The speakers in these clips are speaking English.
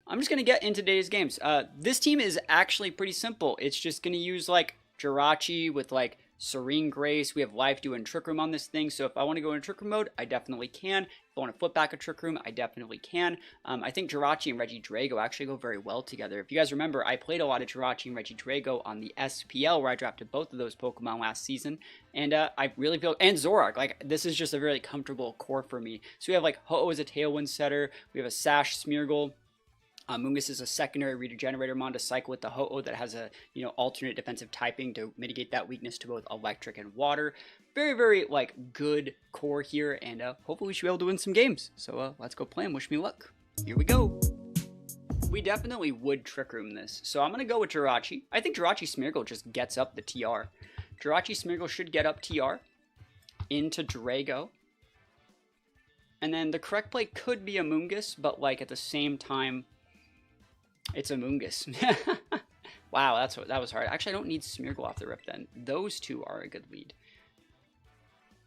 I'm just going to get into today's games. This team is actually pretty simple. It's just going to use like Jirachi with like Serene Grace. We have Life doing Trick Room on this thing. So if I want to go in Trick Room mode, I definitely can. If I want to flip back a Trick Room, I definitely can. I think Jirachi and Reg J actually go very well together. If you guys remember, I played a lot of Jirachi and Reg J on the SPL where I drafted both of those Pokemon last season. And I really feel, and Zoroark, like this is just a very comfortable core for me. So we have like Ho-Oh as a Tailwind setter. We have a Sash Smeargle. Mungus is a secondary regenerator mon to cycle with the Ho-Oh that has a, alternate defensive typing to mitigate that weakness to both electric and water. Very, very, like, good core here, and hopefully we should be able to win some games. So, let's go play them. Wish me luck. Here we go. We definitely would Trick Room this. So I'm going to go with Jirachi. I think Jirachi Smeargle just gets up the TR. Jirachi Smeargle should get up TR into Drago. And then the correct play could be a Mungus, but, like, at the same time, it's a Mungus. Wow, that was hard. Actually, I don't need Smeargle off the rip then. Those two are a good lead.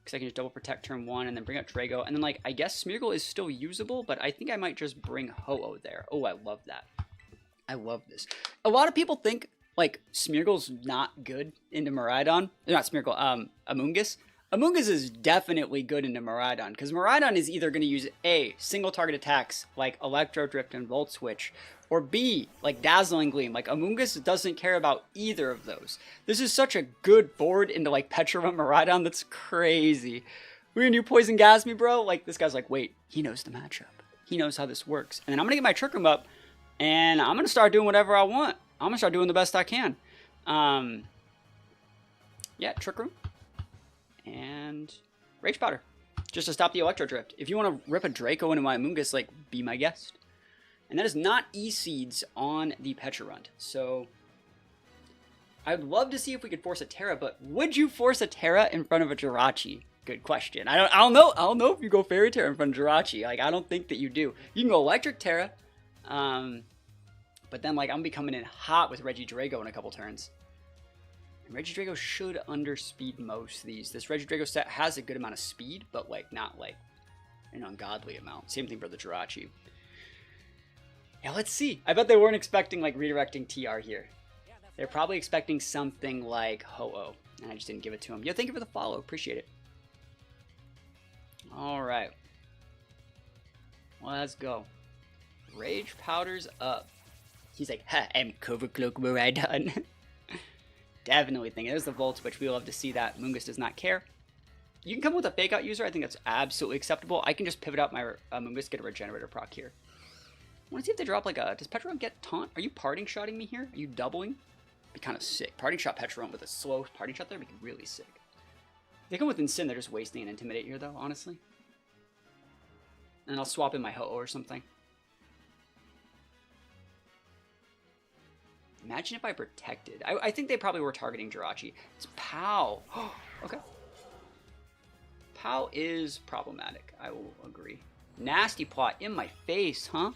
Because I can just double protect turn 1 and then bring up Drago. And then, like, I guess Smeargle is still usable, but I think I might just bring Ho-Oh there. Oh, I love that. I love this. A lot of people think, like, Smeargle's not good into Miraidon. Not Smeargle, Amoonguss. Amoonguss is definitely good into Miraidon, because Miraidon is either going to use A, single target attacks, like Electro Drift and Volt Switch, or B, like Dazzling Gleam. Like, Amoonguss doesn't care about either of those. This is such a good board into, like, Pecharunt Miraidon, that's crazy. We're gonna do Poison Gas me, bro? Like, this guy's like, wait, he knows the matchup. He knows how this works. And then I'm gonna get my Trick Room up, and I'm gonna start doing whatever I want. I'm gonna start doing the best I can. Yeah, Trick Room. And Rage Powder, just to stop the Electro Drift. If you want to rip a Draco into my Amoonguss, like, be my guest. And that is not E-Seeds on the Pecharunt. So, I'd love to see if we could force a Terra, but would you force a Terra in front of a Jirachi? Good question. I don't know if you go Fairy Terra in front of Jirachi. Like, I don't think that you do. You can go Electric Terra, but then, like, I'm gonna be coming in hot with Regidrago in a couple turns. And Regidrago should underspeed most of these. This Regidrago set has a good amount of speed, but, like, not, like, an ungodly amount. Same thing for the Jirachi. Yeah, let's see. I bet they weren't expecting, like, redirecting TR here. They're probably expecting something like Ho-Oh, and I just didn't give it to him. Yo, thank you for the follow. Appreciate it. All right. Let's go. Rage Powder's up. He's like, ha, I'm Cover Cloak Miraidon. Definitely thinking. There's the Volt Switch. We love to see that. Mungus does not care. You can come with a Fake Out user. I think that's absolutely acceptable. I can just pivot out my Mungus, get a Regenerator proc here. I want to see if they drop like a... Does Pecharunt get Taunt? Are you Parting Shotting me here? Are you doubling? Be kind of sick. Parting Shot Pecharunt with a slow Parting Shot there would be really sick. If they come with Incin, they're just wasting an Intimidate here though, honestly. And I'll swap in my Ho-Oh or something. Imagine if I protected. I think they probably were targeting Jirachi. It's Pow. Okay. Pow is problematic. I will agree. Nasty plot in my face, huh?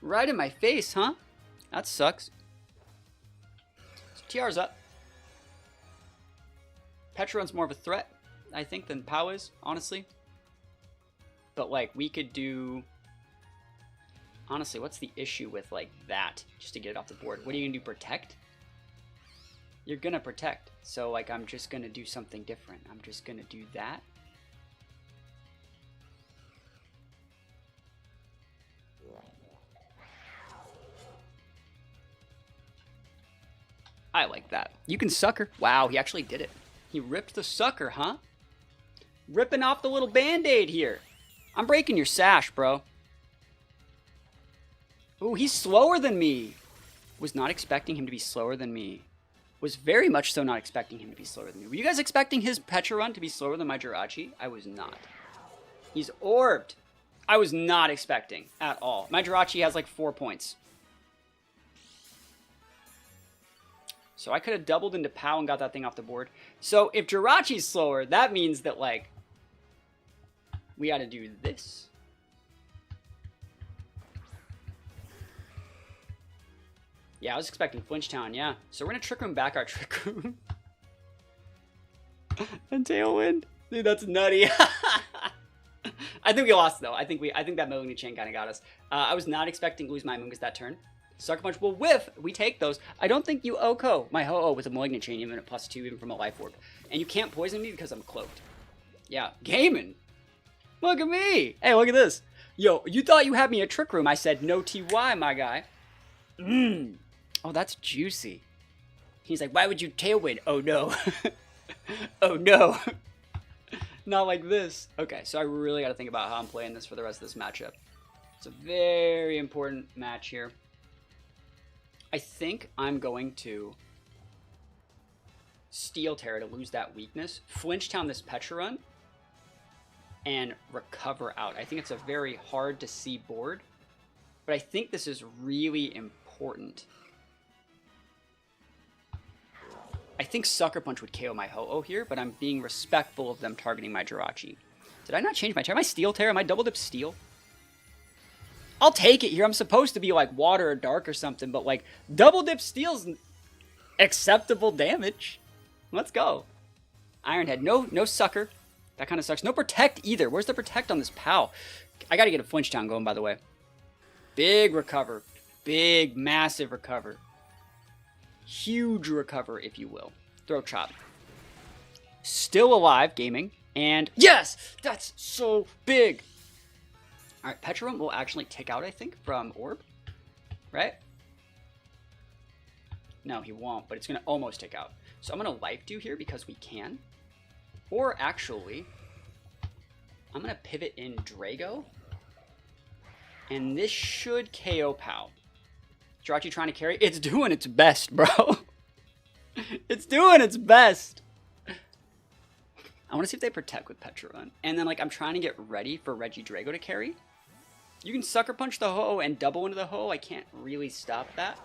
Right in my face, huh? That sucks. So TR's up. Pecharunt's more of a threat, I think, than Pow is, honestly. But, like, we could do... Honestly, what's the issue with, like, that? Just to get it off the board. What are you going to do? Protect? You're going to protect. So, like, I'm just going to do something different. I'm just going to do that. I like that. You can Sucker. Wow, he actually did it. He ripped the Sucker, huh? Ripping off the little Band-Aid here. I'm breaking your sash, bro. Ooh, he's slower than me. Was not expecting him to be slower than me. Was very much so not expecting him to be slower than me. Were you guys expecting his Pecharunt to be slower than my Jirachi? I was not. He's orbed. I was not expecting at all. My Jirachi has like 4 points. So I could have doubled into Pow and got that thing off the board. So if Jirachi's slower, that means that, like, we got to do this. Yeah, I was expecting Flinchtown, yeah. So we're going to Trick Room back our Trick Room. And Tailwind. Dude, that's nutty. I I think we lost though. I think that Malignant Chain kind of got us. I was not expecting to lose my Amoonguss that turn. Sucker Punch will whiff. We take those. I don't think you OHKO my Ho-Oh with a Malignant Chain even at +2, even from a Life Orb. And you can't poison me because I'm cloaked. Yeah, gaming. Look at me. Hey, look at this. Yo, you thought you had me a Trick Room. I said no TY, my guy. Oh, that's juicy. He's like, why would you Tailwind? Oh, no. Oh, no. Not like this. Okay, so I really got to think about how I'm playing this for the rest of this matchup. It's a very important match here. I think I'm going to Steel Terror to lose that weakness, Flinch Town this Pecharunt, and recover out. I think it's a very hard to see board, but I think this is really important. I think Sucker Punch would KO my Ho-Oh here, but I'm being respectful of them targeting my Jirachi. Did I not change my Terror? Am I Steel Terror? Am I Double Dip Steel? I'll take it here. I'm supposed to be like Water or Dark or something, but like Double Dip Steel's acceptable damage. Let's go. Iron Head. No Sucker. That kind of sucks. No Protect either. Where's the Protect on this POW? I got to get a Flinch Town going, by the way. Big recover. Big, massive recover. Huge recover, if you will. Throat Chop. Still alive, gaming. And yes! That's so big! Alright, Pecharunt will actually tick out, I think, from Orb. Right? No, he won't, but it's going to almost tick out. So I'm going to Life Dew here because we can. Or actually, I'm going to pivot in Drago. And this should KO POW. Jirachi trying to carry. It's doing its best, bro. It's doing its best. I want to see if they Protect with Pecharunt. And then, like, I'm trying to get ready for Reggie Drago to carry. You can Sucker Punch the Ho-Oh and double into the Ho-Oh. I can't really stop that.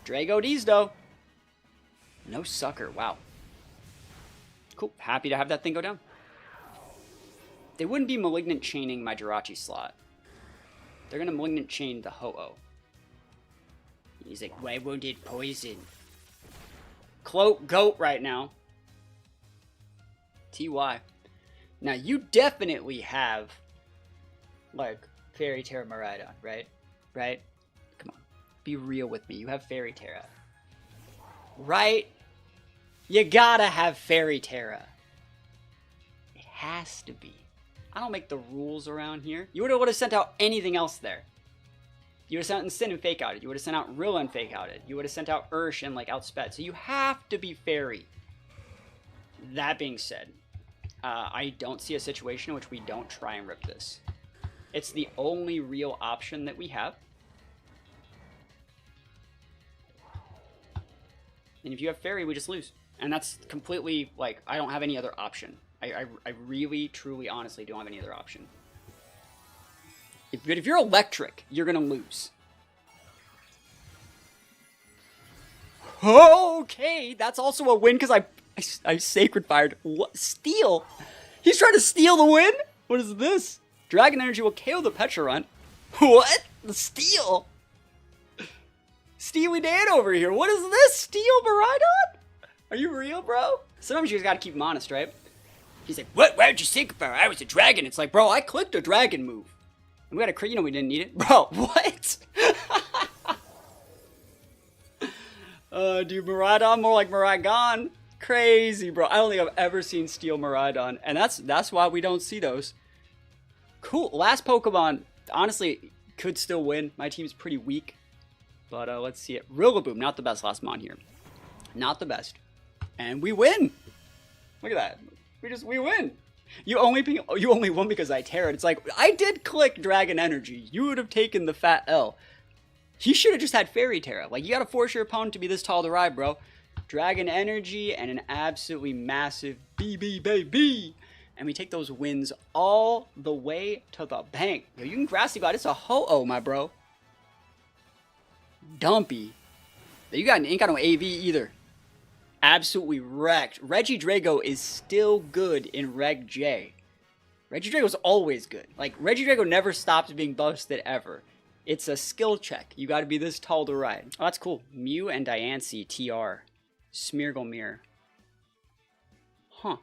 Drago D's, though. No Sucker. Wow. Cool. Happy to have that thing go down. They wouldn't be Malignant Chaining my Jirachi slot. They're going to Malignant Chain the Ho-Oh. He's like, why won't it poison? Cloak Goat right now. TY. Now, you definitely have, like, Fairy Terra Miraidon, right? Right? Come on. Be real with me. You have Fairy Terra. Right? You gotta have Fairy Terra. It has to be. I don't make the rules around here. You would have sent out anything else there. You would have sent out Incin and Fake Outed. You would have sent out Rilla and Fake Outed. You would have sent out Ursh and, like, Outsped. So you have to be Fairy. That being said, I don't see a situation in which we don't try and rip this. It's the only real option that we have. And if you have Fairy, we just lose. And that's completely, like, I don't have any other option. I really, truly, honestly don't have any other option. But if you're electric, you're going to lose. Okay, that's also a win because I Sacred Fired. What? Steal? He's trying to steal the win? What is this? Dragon Energy will KO the Pecharunt. What? The steal? Steely Dan over here. What is this? Steal Miraidon? Are you real, bro? Sometimes you just gotta keep him honest, right? He's like, what? Why would you Sacred Fire? I was a dragon. It's like, bro, I clicked a dragon move. And we got a crit, you know we didn't need it. Bro, what? Dude, Miraidon more like Miraidon. Crazy, bro. I don't think I've ever seen Steel Miraidon. And that's why we don't see those. Cool. Last Pokemon, honestly, could still win. My team's pretty weak. But let's see it. Rillaboom, not the best last mon here. Not the best. And we win. Look at that. We win. You only won because I Terra. It's like, I did click Dragon Energy. You would have taken the fat L. He should have just had Fairy Terra. Like, you gotta force your opponent to be this tall to ride, bro. Dragon Energy and an absolutely massive BB baby. And we take those wins all the way to the bank. Yo, you can Grassy Glide. It's a Ho-Oh, my bro. Dumpy. You ain't got no AV either. Absolutely wrecked. Reggie Drago is still good in Reg J. Reggie Drago's always good. Like, Reggie Drago never stops being busted ever. It's a skill check. You gotta be this tall to ride. Oh, that's cool. Mew and Diancie TR. Smeargle Mirror. Huh.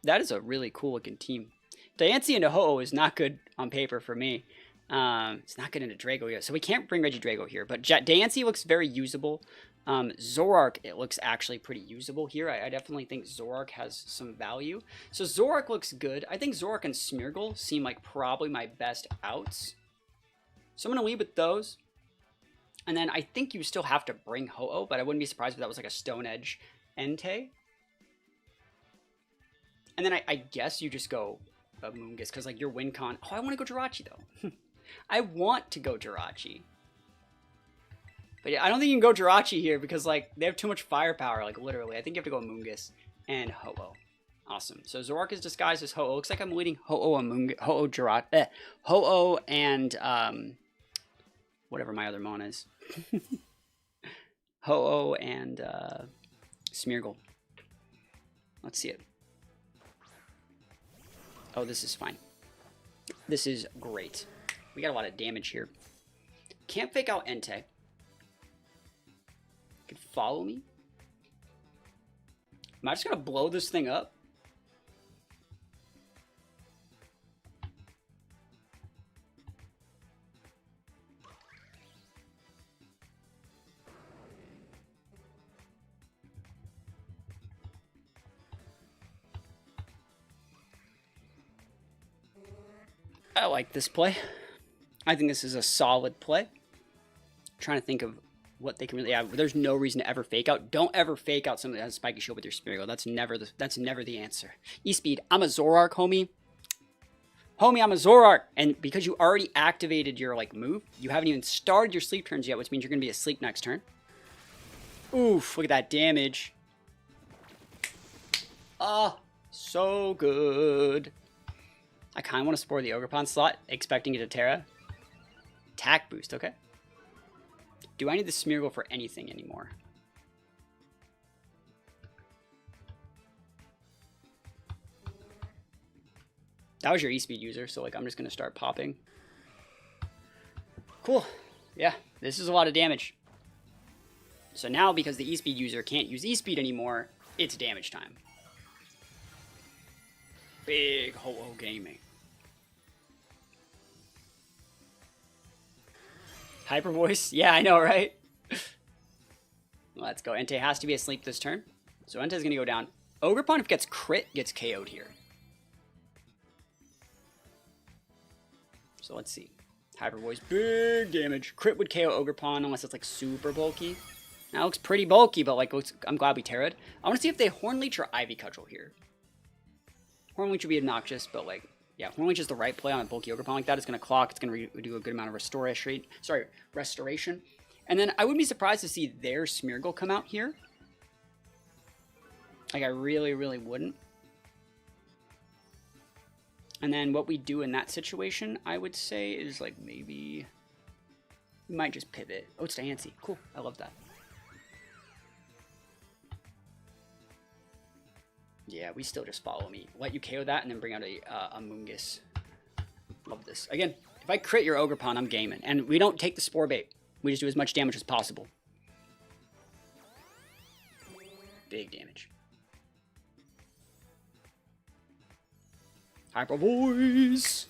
That is a really cool looking team. Diancie into Ho-Oh is not good on paper for me. It's not good into Drago yet, so we can't bring Regidrago here. But Diancie looks very usable. Zoroark, it looks actually pretty usable here. I definitely think Zoroark has some value. So Zoroark looks good. I think Zoroark and Smeargle seem like probably my best outs. So I'm going to lead with those. And then I think you still have to bring Ho-Oh, but I wouldn't be surprised if that was like a Stone Edge Entei. And then I guess you just go Amoonguss, because like your win con... Oh, I want to go Jirachi, though. I want to go Jirachi. But yeah, I don't think you can go Jirachi here, because like they have too much firepower, like literally. I think you have to go Amoonguss and Ho-Oh. Awesome. So Zoroark is disguised as Ho-Oh. Looks like I'm leading Ho-Oh, Amoonguss, Ho-Oh, Jirachi, Ho-Oh, and whatever my other mon is. Ho-Oh and Smeargle. Let's see it. Oh, this is fine. This is great. We got a lot of damage here. Can't fake out Entei. Could follow me. Am I just gonna blow this thing up? I like this play. I think this is a solid play. I'm trying to think of what they can really have. There's no reason to ever fake out. Don't ever fake out something that has a spiky shield with your Smeargle. That's never the answer. E-Speed, I'm a Zoroark, homie. Homie, I'm a Zoroark. And because you already activated your like move, you haven't even started your sleep turns yet, which means you're gonna be asleep next turn. Oof, look at that damage. Oh, so good. I kind of want to spore the Ogerpon slot, expecting it to Terra. Attack boost, okay. Do I need the Smeargle for anything anymore? That was your E-Speed user, so like I'm just going to start popping. Cool. Yeah, this is a lot of damage. So now, because the E-Speed user can't use E-Speed anymore, it's damage time. Big Ho-Oh gaming. Hyper voice? Yeah, I know, right? Let's go. Entei has to be asleep this turn. So Entei's going to go down. Ogerpon, if it gets crit, gets KO'd here. So let's see. Hyper voice, big damage. Crit would KO Ogerpon unless it's like super bulky. Now it looks pretty bulky, but like I'm glad we Terra'd. I want to see if they Horn Leech or Ivy Cudgel here. Horn Leech would be obnoxious, but like, yeah, Horn Leech is the right play on a bulky Ogerpon like that. It's going to clock. It's going to do a good amount of restoration. And then I wouldn't be surprised to see their Smeargle come out here. Like, I really, really wouldn't. And then what we do in that situation, I would say, is like maybe we might just pivot. Oh, it's Diancie. Cool. I love that. Yeah, we still just follow me. Let you KO that and then bring out a Amoonguss. Love this. Again, if I crit your Ogerpon, I'm gaming. And we don't take the Spore Bait. We just do as much damage as possible. Big damage. Hyper Voice!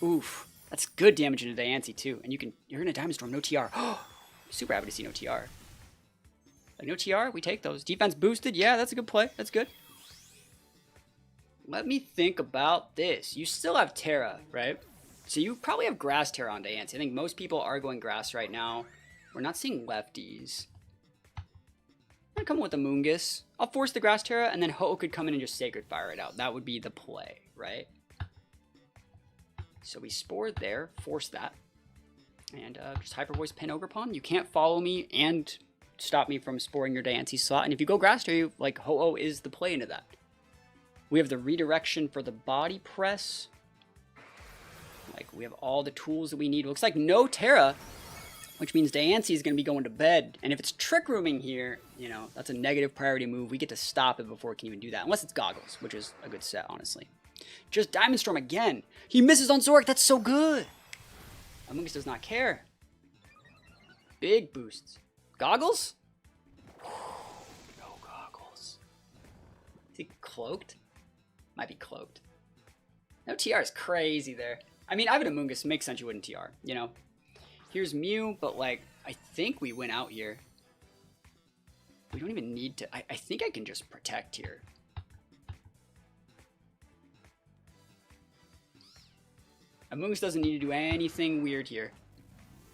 Oof. That's good damage into Diancie, too. And you're in a Diamond Storm, no TR. Super happy to see no TR. Like, no TR, we take those. Defense boosted, yeah, that's a good play. That's good. Let me think about this. You still have Terra, right? So you probably have Grass Terra on Diancie. I think most people are going Grass right now. We're not seeing lefties. I'm gonna come with the Amoonguss. I'll force the Grass Terra, and then Ho-Oh could come in and just Sacred Fire it out. That would be the play, right? So we Spore there, force that. And just Hyper Voice pin Ogerpon. You can't follow me and stop me from sporing your Diancie slot. And if you go Grass Terra, like Ho-Oh is the play into that. We have the redirection for the body press. Like, we have all the tools that we need. It looks like no Terra, which means Diancie is going to be going to bed. And if it's Trick Rooming here, you know, that's a negative priority move. We get to stop it before it can even do that. Unless it's Goggles, which is a good set, honestly. Just Diamond Storm again. He misses on Zoroark. That's so good. Amoonguss does not care. Big boosts. Goggles? No Goggles. Is he cloaked? Might be cloaked. No, TR is crazy there. I mean, I have an Amoonguss. Makes sense you wouldn't TR, you know? Here's Mew, but like, I think we win out here. We don't even need to. I think I can just protect here. Amoonguss doesn't need to do anything weird here.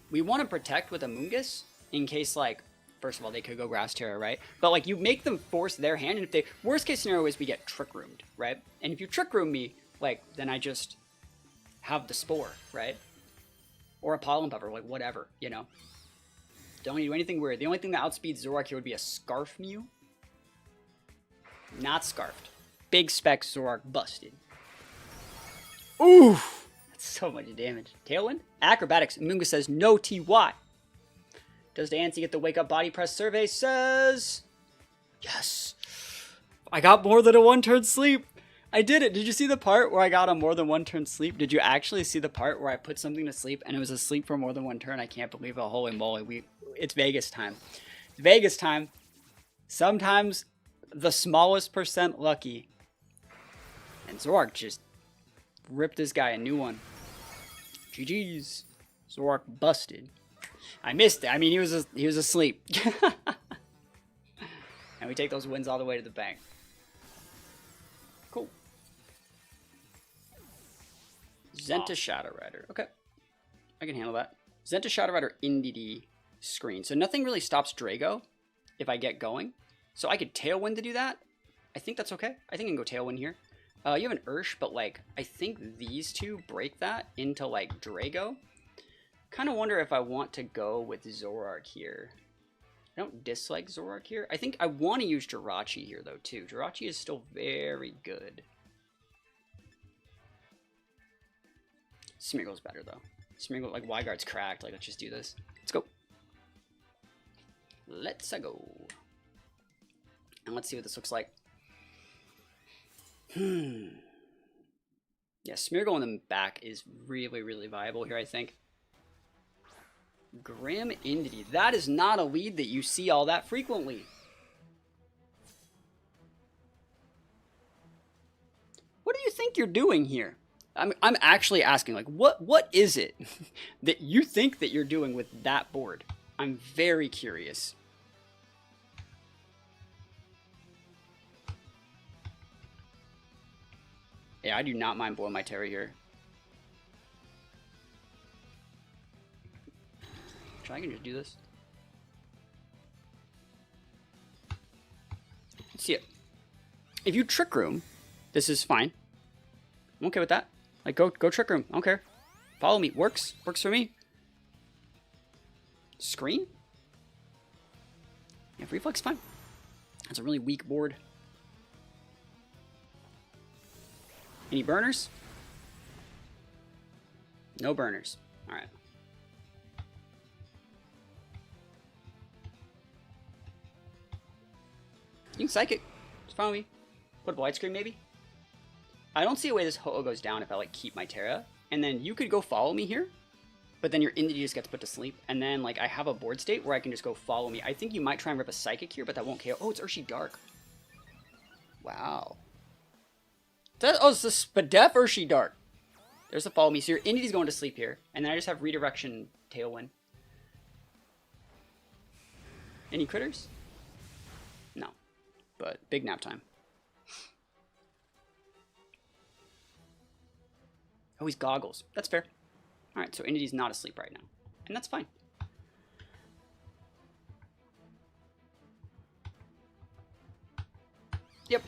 We want to protect with Amoonguss in case, like, first of all, they could go Grass Terror, right? But, like, you make them force their hand, and if they... Worst case scenario is we get Trick Roomed, right? And if you Trick Room me, like, then I just have the Spore, right? Or a Pollen Puffer, like, whatever, you know? Don't need to do anything weird. The only thing that outspeeds Zoroark here would be a Scarf Mew. Not Scarfed. Big Spec Zoroark busted. Oof! That's so much damage. Tailwind? Acrobatics. Amoonguss says no TY. Does Diancie get the Wake Up Body Press survey? Says... Yes! I got more than a one-turn sleep! I did it! Did you see the part where I got a more than one-turn sleep? Did you actually see the part where I put something to sleep and it was asleep for more than one turn? I can't believe it. Holy moly. It's Vegas time. Vegas time. Sometimes the smallest percent lucky. And Zoroark just ripped this guy a new one. GG's. Zoroark busted. I missed it. I mean, he was asleep. And we take those wins all the way to the bank. Cool. Zenta Shadow Rider. Okay. I can handle that. Zenta Shadow Rider NDD screen. So nothing really stops Drago if I get going. So I could Tailwind to do that. I think that's okay. I think I can go Tailwind here. You have an Ursh, but like, I think these two break that into like Drago. Kind of wonder if I want to go with Zoroark here. I don't dislike Zoroark here. I think I want to use Jirachi here though too. Jirachi is still very good. Smeargle's better though. Smeargle, like, Wyguard's cracked. Like, let's just do this. Let's go. Let's go. And let's see what this looks like. Yeah, Smeargle in the back is really, really viable here, I think. Grim Indity. That is not a lead that you see all that frequently. What do you think you're doing here? I'm actually asking, like, what is it that you think that you're doing with that board? I'm very curious. Yeah, I do not mind blowing my Terra here. I can just do this. Let's see it. If you Trick Room, this is fine. I'm okay with that. Like, go Trick Room. I don't care. Follow me. Works. Works for me. Screen? Yeah, Reflex, fine. That's a really weak board. Any burners? No burners. Alright. You can Psychic. Just follow me. Put a Blight Screen, maybe? I don't see a way this Ho-Oh goes down if I, like, keep my Terra. And then you could go follow me here. But then your Indie just gets put to sleep. And then, like, I have a board state where I can just go follow me. I think you might try and rip a Psychic here, but that won't KO. Oh, it's Urshi Dark. Wow. Oh, it's the Spadef Urshi Dark. There's the follow me. So your Indie's going to sleep here. And then I just have Redirection Tailwind. Any critters? No. But big nap time. Oh, he's Goggles. That's fair. Alright, so Entity's not asleep right now. And that's fine. Yep.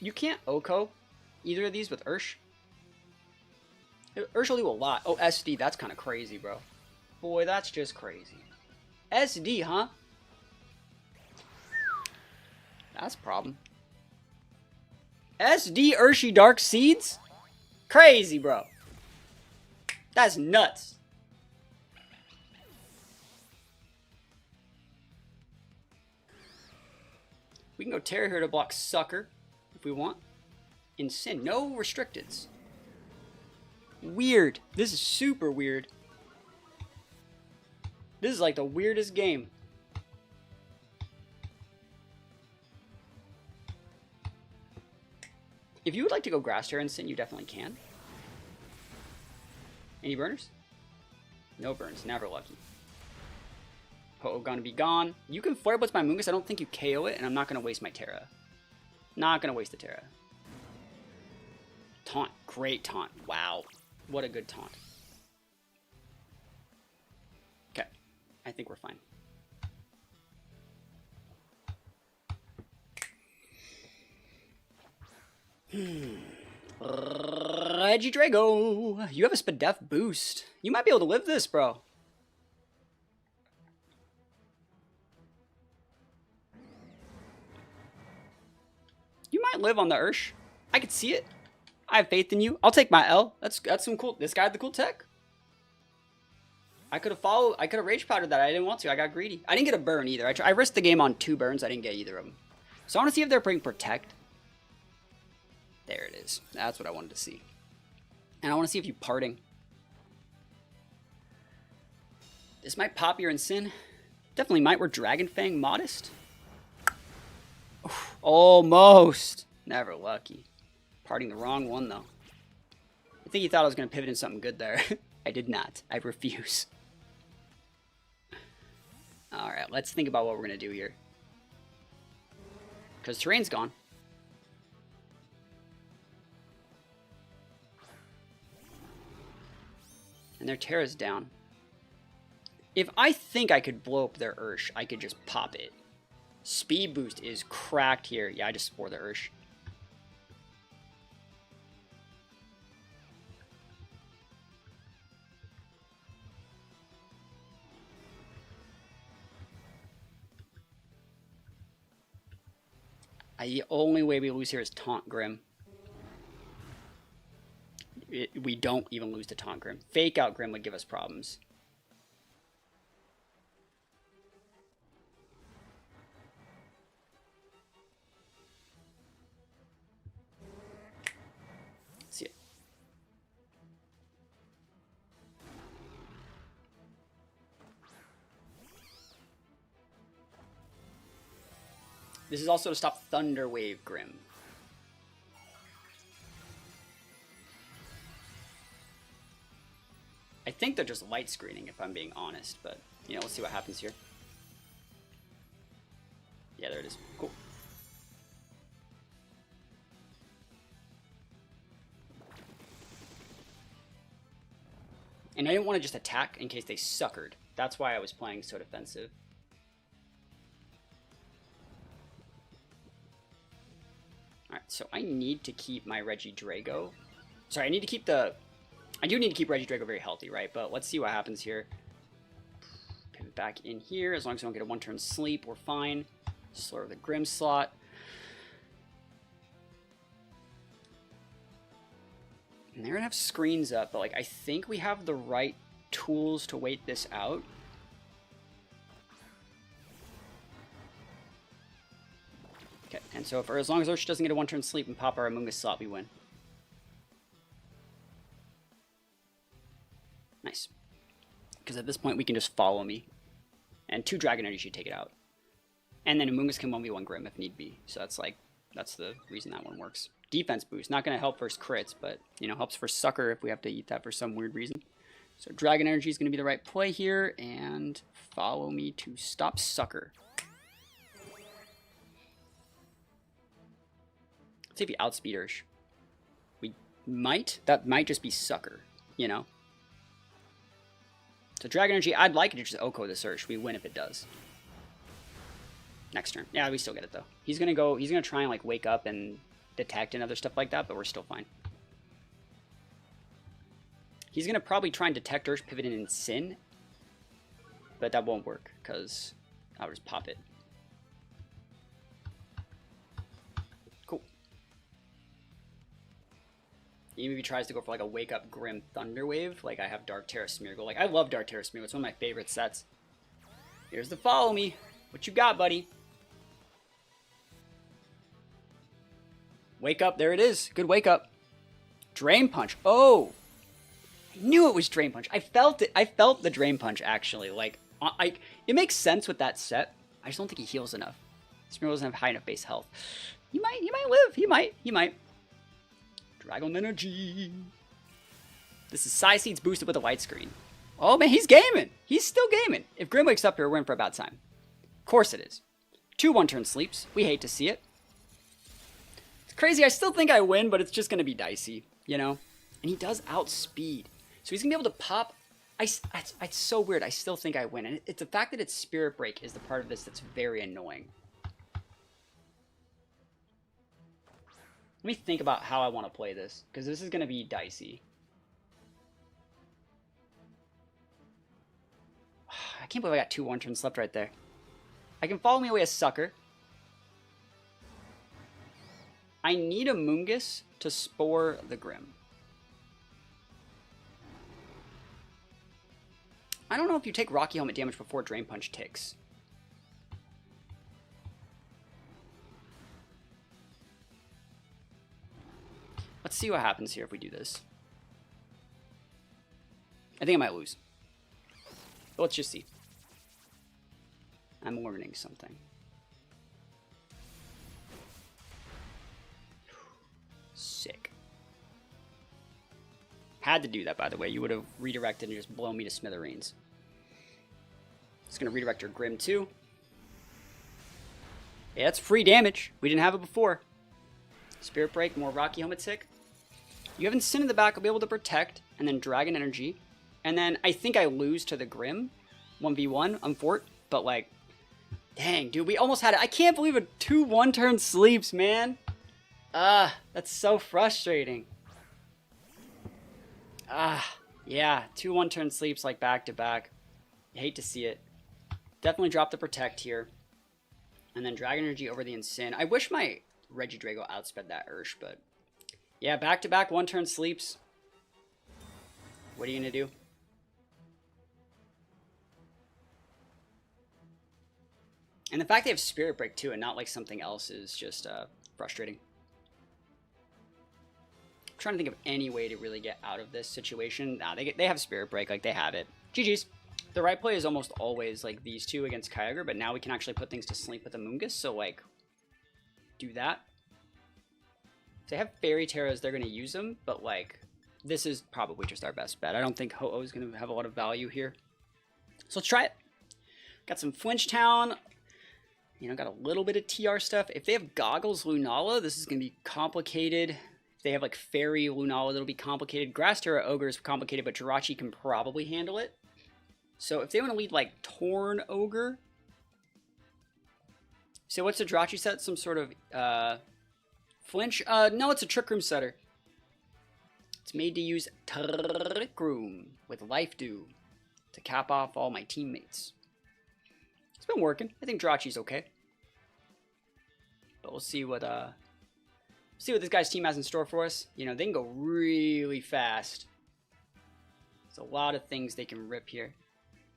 You can't Oko either of these with Ursh. Ursh will do a lot. Oh, SD, that's kind of crazy, bro. Boy, that's just crazy. SD, huh? That's a problem. SD Urshi Dark Seeds? Crazy, bro. That's nuts. We can go Terra here to block Sucker if we want. Insane. No restricteds. Weird. This is super weird. This is like the weirdest game. If you would like to go Grass Terror Instant, you definitely can. Any burners? No burns. Never lucky. Oh, gonna be gone. You can Flare Blitz my Mungus. I don't think you KO it, and I'm not gonna waste my Terra. Not gonna waste the Terra. Taunt. Great taunt. Wow. What a good taunt. Okay. I think we're fine. Regidrago, you have a Spadef boost. You might be able to live this, bro. You might live on the Ursh. I could see it. I have faith in you. I'll take my L. That's some cool. This guy had the cool tech. I could have Rage Powdered that. I didn't want to. I got greedy. I didn't get a burn either. I risked the game on 2 burns. I didn't get either of them. So I want to see if they're bringing Protect. There it is. That's what I wanted to see. And I want to see if you parting. This might pop your Sin. Definitely might. We're Dragon Fang modest. Oof, almost. Never lucky. Parting the wrong one, though. I think he thought I was going to pivot in something good there. I did not. I refuse. Alright, let's think about what we're going to do here. Because terrain's gone. And their Terra's down. If I think I could blow up their Ursh, I could just pop it. Speed boost is cracked here. Yeah, I just spore the Ursh. The only way we lose here is Taunt Grim. We don't even lose to Taunt Grim. Fake out Grim would give us problems. See it. This is also to stop Thunder Wave Grim. I think they're just light screening, if I'm being honest, but, you know, let's see what happens here. Yeah, there it is. Cool. And I didn't want to just attack in case they suckered. That's why I was playing so defensive. Alright, so I need to keep my Regidrago. Sorry, I need to keep the... I do need to keep Regidrago very healthy, right? But let's see what happens here. Pivot back in here. As long as I don't get a 1-turn sleep, we're fine. Slur the Grim slot. And they're going to have screens up, but like I think we have the right tools to wait this out. Okay, and so for as long as Ursh doesn't get a 1-turn sleep and pop our Amoonguss slot, we win. Nice. Because at this point we can just follow me. And 2 Dragon Energy should take it out. And then Amoonguss can 1v1 Grim if need be. So that's like, that's the reason that one works. Defense boost, not going to help versus crits, but, you know, helps for Sucker if we have to eat that for some weird reason. So Dragon Energy is going to be the right play here, and follow me to stop Sucker. Let's see if we outspeed Ursh. We might. That might just be Sucker, you know? So Dragon Energy, I'd like it to just Oko this Ursh. We win if it does. Next turn. Yeah, we still get it though. He's gonna try and like wake up and detect and other stuff like that, but we're still fine. He's gonna probably try and detect Ursh, pivot in and Sin. But that won't work, because I'll just pop it. Cool. Even if he tries to go for like a Wake Up Grim Thunder Wave, like I have Dark Terra Smeargle. Like I love Dark Terra Smeargle, it's one of my favorite sets. Here's the follow me. What you got, buddy? Wake up, there it is. Good wake up. Drain Punch. Oh! I knew it was Drain Punch. I felt it. I felt the Drain Punch, actually. Like, it makes sense with that set. I just don't think he heals enough. Smeargle doesn't have high enough base health. He might live. He might. Dragon Energy. This is Psyseeds boosted with a white screen. Oh man, he's gaming. He's still gaming. If Grim wakes up here, we're in for a bad time. Of course it is. 2 one-turn sleeps. We hate to see it. It's crazy. I still think I win, but it's just going to be dicey, you know? And he does outspeed. So he's going to be able to pop. It's so weird. I still think I win. And it's the fact that it's Spirit Break is the part of this that's very annoying. Let me think about how I want to play this, because this is going to be dicey. I can't believe I got 2 one-turns left right there. I can Follow Me Away a Sucker. I need a Mungus to Spore the Grim. I don't know if you take Rocky Helmet damage before Drain Punch ticks. Let's see what happens here if we do this. I think I might lose. But let's just see. I'm learning something. Sick. Had to do that, by the way. You would have redirected and just blown me to smithereens. It's going to redirect your Grim too. Yeah, it's free damage. We didn't have it before. Spirit Break, more Rocky Helmet tick. You have Sin in the back. I'll be able to protect, and then Dragon Energy. And then I think I lose to the Grim. 1v1, I'm fort. But like, dang, dude, we almost had it. I can't believe it. 2 one-turn sleeps, man. That's so frustrating. Yeah, 2 one-turn sleeps like back-to-back. I hate to see it. Definitely drop the Protect here. And then Dragon Energy over the Insane. I wish my Regidrago outsped that Ursh, but... yeah, back-to-back one-turn sleeps. What are you going to do? And the fact they have Spirit Break too and not like something else is just frustrating. I'm trying to think of any way to really get out of this situation. Nah, they have Spirit Break, like they have it. GG's. The right play is almost always like these two against Kyogre, but now we can actually put things to sleep with the Mungus, so like, do that. If they have Fairy Terras, they're going to use them, but like, this is probably just our best bet. I don't think Ho-Oh is going to have a lot of value here. So let's try it. Got some Flinch Town. You know, got a little bit of TR stuff. If they have Goggles Lunala, this is going to be complicated. If they have like Fairy Lunala, that'll be complicated. Grass Terra Ogre is complicated, but Jirachi can probably handle it. So if they want to lead like Torn Ogre. So what's the Jirachi set? Some sort of flinch? No, it's a Trick Room setter. It's made to use Trick Room with Life Dew to cap off all my teammates. It's been working. I think Jirachi's okay. But we'll see what this guy's team has in store for us. You know, they can go really fast. There's a lot of things they can rip here.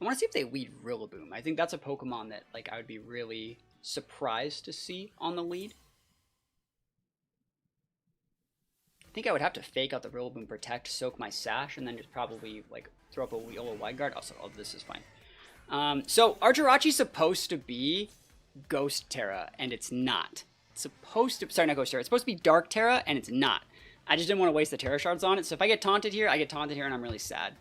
I want to see if they lead Rillaboom. I think that's a Pokemon that like I would be really surprised to see on the lead. I think I would have to fake out the Rillaboom Protect, soak my Sash, and then just probably like throw up a Yellow Wide Guard. Also, oh, this is fine. So our Jirachi's supposed to be Ghost Terra, and it's not. It's supposed to, sorry, not Ghost Terra. It's supposed to be Dark Terra, and it's not. I just didn't want to waste the Terra Shards on it. So if I get taunted here, I get taunted here, and I'm really sad.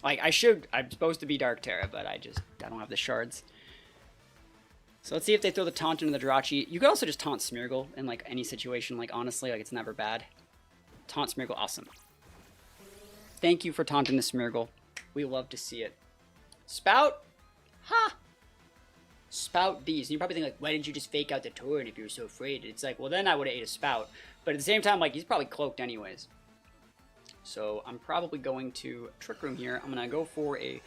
Like, I'm supposed to be Dark Terra, but I don't have the shards. So let's see if they throw the taunt into the Jirachi. You could also just taunt Smeargle in, like, any situation. Like, honestly, like, it's never bad. Taunt Smeargle, awesome. Thank you for taunting the Smeargle. We love to see it. Spout? Ha! Spout D's. And you probably think, like, why didn't you just fake out the Torrent if you were so afraid? It's like, well, then I would have ate a Spout. But at the same time, like, he's probably cloaked anyways. So I'm probably going to Trick Room here. I'm going to go for a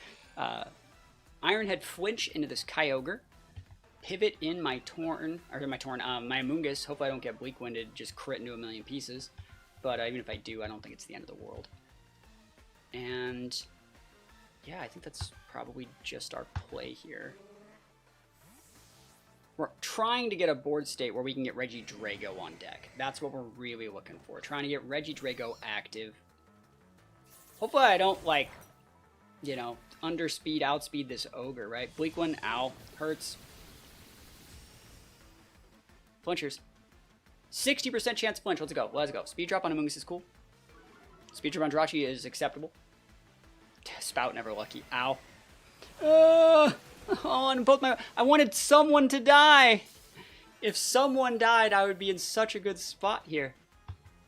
Iron Head Flinch into this Kyogre. Pivot in my my Amoonguss. Hopefully I don't get Bleak Winded, just crit into a million pieces. But even if I do, I don't think it's the end of the world. And yeah, I think that's probably just our play here. We're trying to get a board state where we can get Regidrago on deck. That's what we're really looking for. Trying to get Regidrago active. Hopefully I don't, like, you know, outspeed this Ogre, right? Bleak Wind, ow, hurts. Flinchers. 60% chance flinch. Let's go. Let's go. Speed drop on Amoonguss is cool. Speed drop on Jirachi is acceptable. Spout never lucky. Ow. On both my... I wanted someone to die. If someone died, I would be in such a good spot here.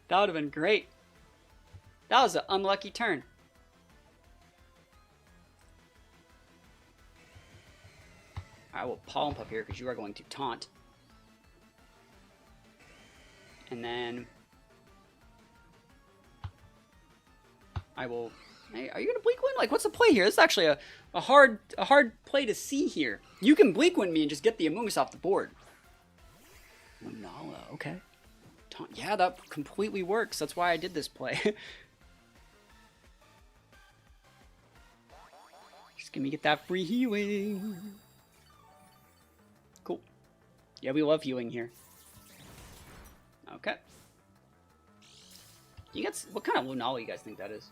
That would have been great. That was an unlucky turn. I will Pollen Puff here because you are going to taunt. And then I will... Hey, are you going to Bleak Wind? Like, what's the play here? This is actually a hard play to see here. You can Bleak Wind me and just get the Amoonguss off the board. Lunala, okay. Yeah, that completely works. That's why I did this play. Just let me get that free healing. Cool. Yeah, we love healing here. Okay. You guys, what kind of Lunala you guys think that is?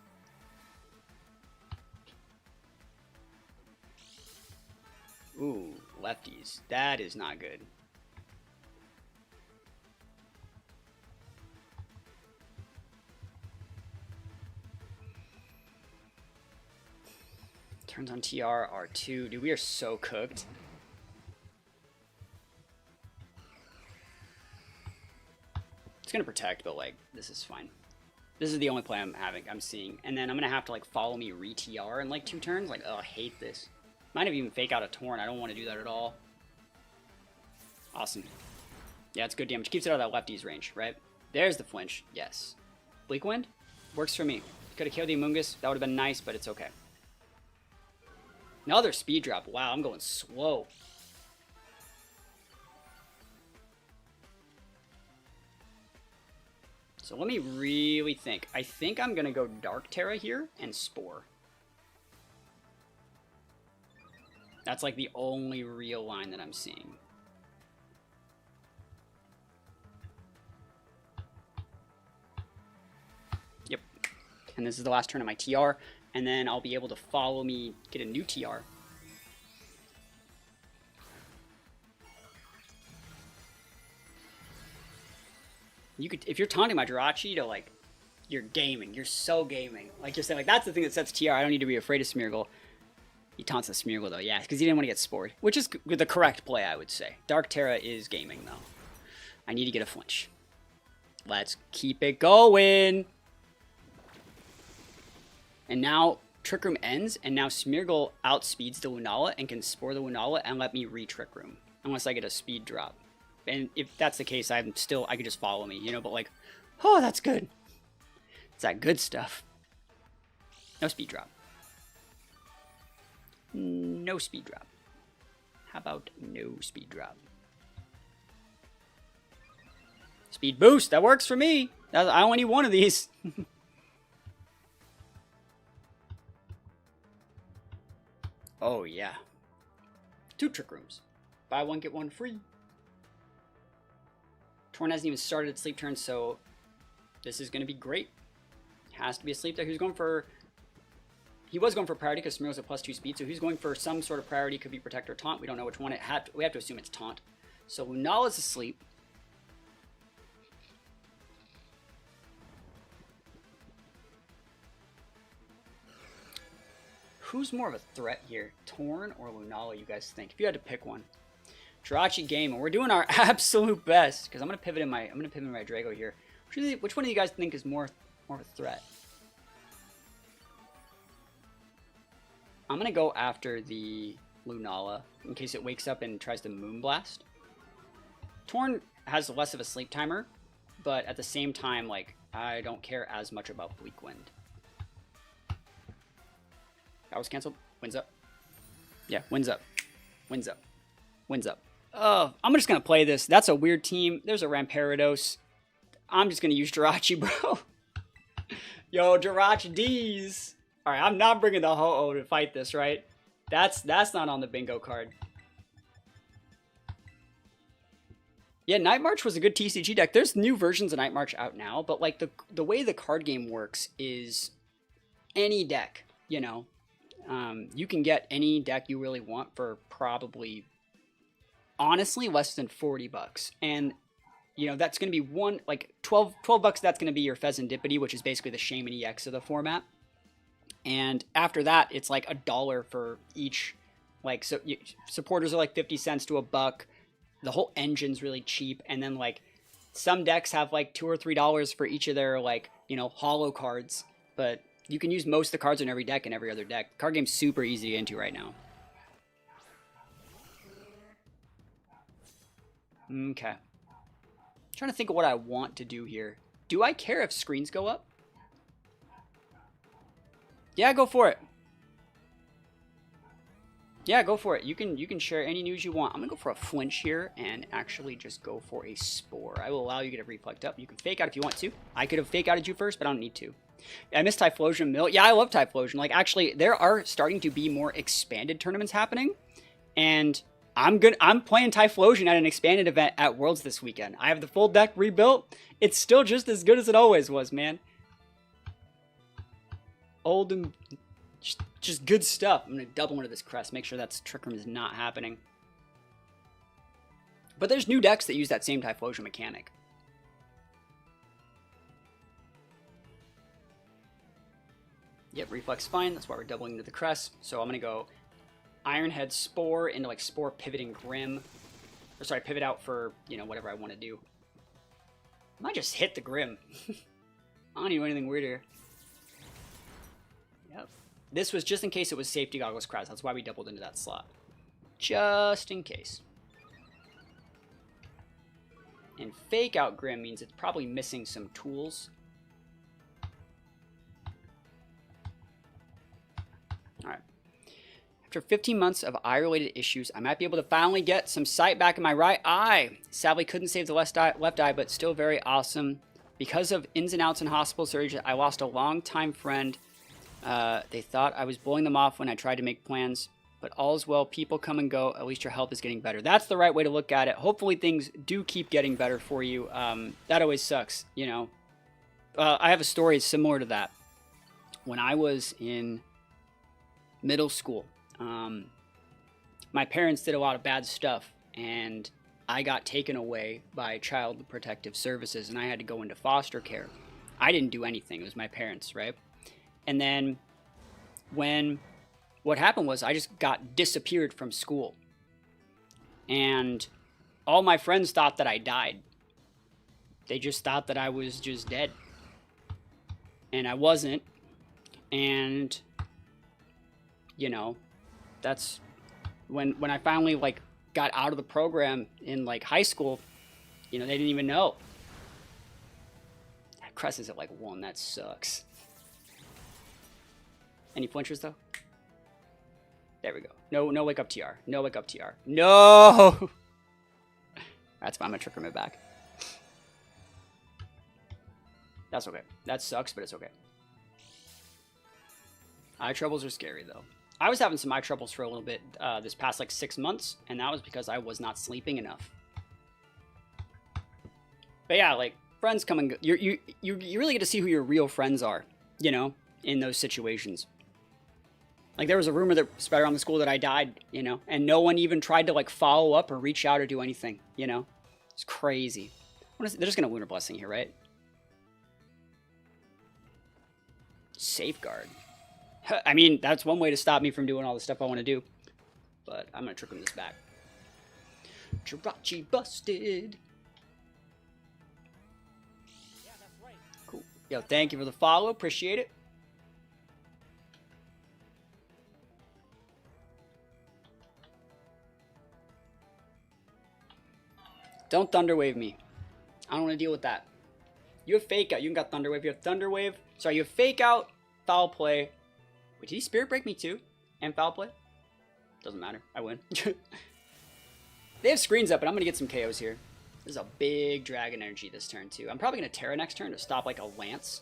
Ooh, lefties. That is not good. Turns on TR, R2. Dude, we are so cooked. It's gonna protect, but like, this is fine. This is the only play I'm seeing. And then I'm gonna have to like follow me re-TR in like 2 turns. Like, oh, I hate this. Might have even fake out a Torn. I don't want to do that at all. Awesome. Yeah, it's good damage. Keeps it out of that lefty's range, right? There's the flinch. Yes. Bleak Wind? Works for me. Could have killed the Amoonguss. That would have been nice, but it's okay. Another speed drop. Wow, I'm going slow. So let me really think. I think I'm going to go Dark Terra here and Spore. That's like the only real line that I'm seeing. Yep. And this is the last turn of my TR. And then I'll be able to follow me, get a new TR. You could, if you're taunting my Jirachi to like, you're gaming. You're so gaming. Like you're saying, like that's the thing that sets TR. I don't need to be afraid of Smeargle. He taunts the Smeargle though, yeah, because he didn't want to get spored, which is the correct play, I would say. Dark Terra is gaming though. I need to get a flinch. Let's keep it going. And now Trick Room ends, and now Smeargle outspeeds the Lunala and can spore the Lunala and let me re-Trick Room. Unless I get a speed drop. And if that's the case, I could just follow me, you know, but like, oh, that's good. It's that good stuff. No speed drop. No speed drop. How about no speed drop? Speed boost, that works for me. I only need one of these. Oh, yeah. 2 Trick Rooms. Buy one, get one free. Torn hasn't even started its sleep turn, so this is going to be great. Has to be a sleep there. He was going for priority because Smeargle's a +2 speed, so he's going for some sort of priority. Could be Protect or Taunt. We don't know which one. We have to assume it's Taunt. So Lunala's asleep. Who's more of a threat here, Torn or Lunala, you guys think? If you had to pick one. Jirachi game, and we're doing our absolute best because I'm gonna pivot in my Drago here. Which one do you guys think is more of a threat? I'm gonna go after the Lunala in case it wakes up and tries to Moonblast. Torn has less of a sleep timer, but at the same time, like I don't care as much about Bleak Wind. That was canceled. Wins up. Yeah, wins up. Wins up. Wins up. Oh, I'm just going to play this. That's a weird team. There's a Ramparados. I'm just going to use Jirachi, bro. Yo, Jirachi D's. All right, I'm not bringing the Ho-Oh to fight this, right? That's not on the bingo card. Yeah, Night March was a good TCG deck. There's new versions of Night March out now, but like the way the card game works is any deck, you know. You can get any deck you really want for probably, honestly, less than $40. And you know, that's going to be like 12 bucks. That's going to be your Pheasantipity, which is basically the Shaman EX of the format. And after that, it's like $1 for each. Like, so supporters are like 50 cents to $1. The whole engine's really cheap. And then like some decks have like $2 or $3 for each of their like, you know, holo cards. But you can use most of the cards in every deck and every other deck. The card game's super easy to get into right now. Okay. Trying to think of what I want to do here. Do I care if screens go up? Yeah, go for it. Yeah, go for it. You can share any news you want. I'm gonna go for a flinch here and actually just go for a spore. I will allow you to get a reflect up. You can fake out if you want to. I could have fake outed you first, but I don't need to. I miss Typhlosion Mill. Yeah, I love Typhlosion. Like, actually, there are starting to be more expanded tournaments happening, and I'm playing Typhlosion at an expanded event at Worlds this weekend. I have the full deck rebuilt. It's still just as good as it always was, man. Old and just good stuff. I'm going to double into this crest. Make sure that Trick Room is not happening. But there's new decks that use that same Typhlosion mechanic. Yep, Reflex fine. That's why we're doubling into the crest. So I'm going to go Ironhead Spore into like Spore Pivoting Grim. Or sorry, pivot out for, you know, whatever I want to do. I might just hit the Grim. I don't need anything weird here. Yep. This was just in case it was Safety Goggles Crest. That's why we doubled into that slot. Just in case. And Fake Out Grim means it's probably missing some tools. Alright. After 15 months of eye-related issues, I might be able to finally get some sight back in my right eye. Sadly, couldn't save the left eye, but still very awesome. Because of ins and outs and hospital surgery, I lost a long-time friend. They thought I was blowing them off when I tried to make plans, but all's well. People come and go. At least your health is getting better. That's the right way to look at it. Hopefully things do keep getting better for you. That always sucks, you know. I have a story similar to that. When I was in middle school, my parents did a lot of bad stuff, and I got taken away by Child Protective Services, and I had to go into foster care. I didn't do anything. It was my parents, right? And then what happened was I just got disappeared from school. And all my friends thought that I died. They just thought that I was just dead. And I wasn't. And, you know, that's when I finally, like, got out of the program in, like, high school, you know, they didn't even know. That crest is at, like, 1. That sucks. Any flinchers, though? There we go. No wake up TR. No wake up TR. No! That's fine. I'm going to trick him back. That's okay. That sucks, but it's okay. Eye troubles are scary, though. I was having some eye troubles for a little bit this past, like, 6 months, and that was because I was not sleeping enough. But yeah, like, friends come and go. You really get to see who your real friends are, you know, in those situations. Like, there was a rumor that spread around the school that I died, you know, and no one even tried to, like, follow up or reach out or do anything, you know? It's crazy. They're just going to Lunar Blessing here, right? Safeguard. I mean, that's one way to stop me from doing all the stuff I want to do. But I'm going to trick him this back. Jirachi busted. Yeah, that's right. Cool. Yo, thank you for the follow. Appreciate it. Don't Thunderwave me. I don't want to deal with that. You have Fake Out. You can got Thunderwave. You have Thunderwave. Sorry, you have Fake Out, Foul Play. Wait, did he Spirit Break me too? And Foul Play? Doesn't matter. I win. They have screens up, but I'm going to get some KOs here. This is a big Dragon Energy this turn too. I'm probably going to Terra next turn to stop like a Lance.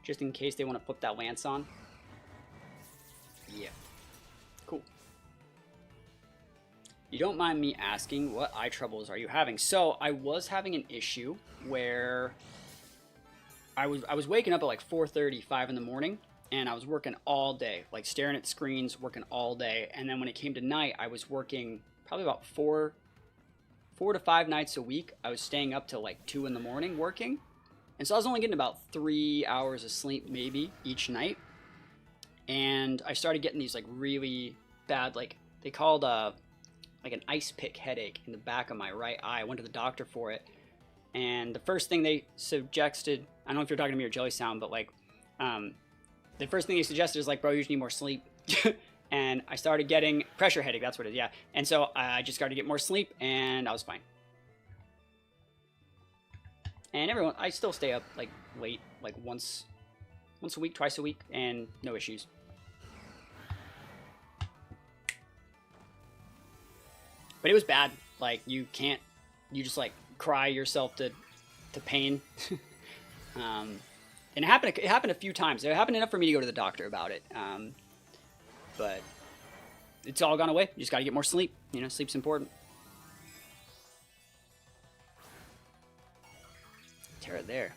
Just in case they want to put that Lance on. Yeah. Cool. You don't mind me asking, what eye troubles are you having? So, I was having an issue where I was waking up at like 4:30, 5 in the morning, and I was working all day, like staring at screens, working all day. And then when it came to night, I was working probably about 4 4 to 5 nights a week, I was staying up till like 2 in the morning working. And so I was only getting about 3 hours of sleep maybe each night. And I started getting these like really bad, like they called like an ice pick headache in the back of my right eye. I went to the doctor for it. And the first thing they suggested, I don't know if you're talking to me or Jelly Sound, but like the first thing they suggested is like, bro, you just need more sleep. And I started getting pressure headache. That's what it is. Yeah. And so I just started to get more sleep and I was fine. And I still stay up like late, like once a week, twice a week, and no issues. But it was bad. Like you just like cry yourself to pain. And it happened a few times. It happened enough for me to go to the doctor about it. But it's all gone away. You just got to get more sleep. You know, sleep's important. Tear it there.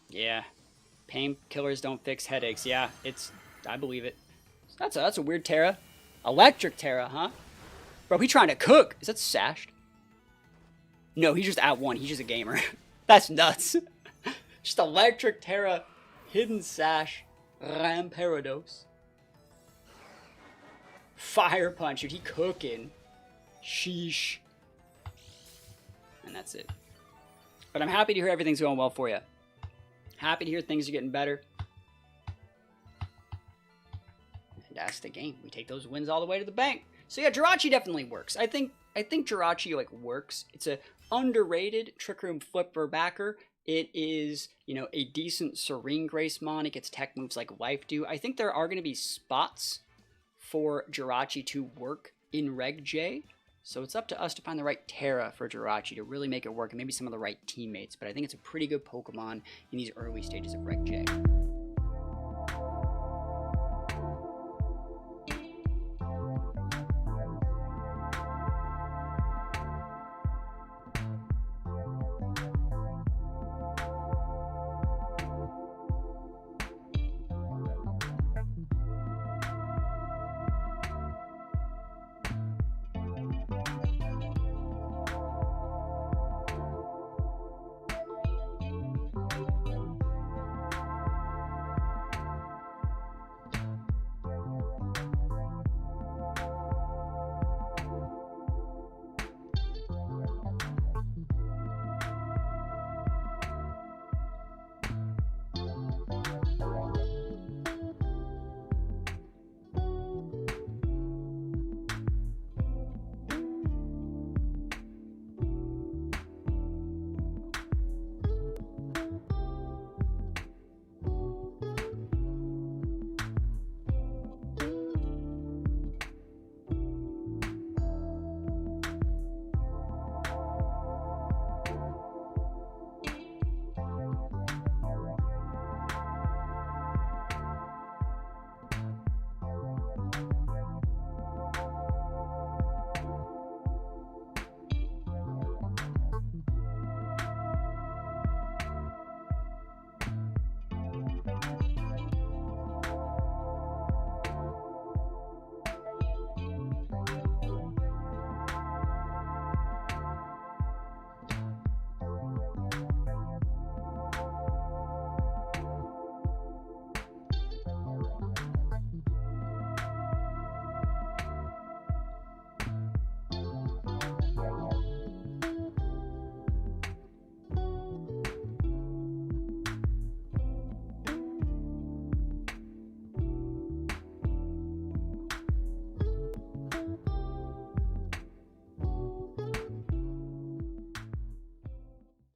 Yeah. Painkillers don't fix headaches. Yeah, I believe it. That's a weird Terra. Electric Terra, huh? Bro, he trying to cook. Is that Sashed? No, he's just at one. He's just a gamer. That's nuts. Just Electric Terra, Hidden Sash, Ramparados. Fire Punch, dude. He cooking. Sheesh. And that's it. But I'm happy to hear everything's going well for you. Happy to hear things are getting better. And that's the game. We take those wins all the way to the bank. So yeah, Jirachi definitely works. I think Jirachi like works. It's a underrated Trick Room flipper backer. It is, you know, a decent Serene Grace mon. It gets tech moves like Life do. I think there are going to be spots for Jirachi to work in Reg J. So it's up to us to find the right Terra for Jirachi to really make it work, and maybe some of the right teammates. But I think it's a pretty good Pokemon in these early stages of Reg J.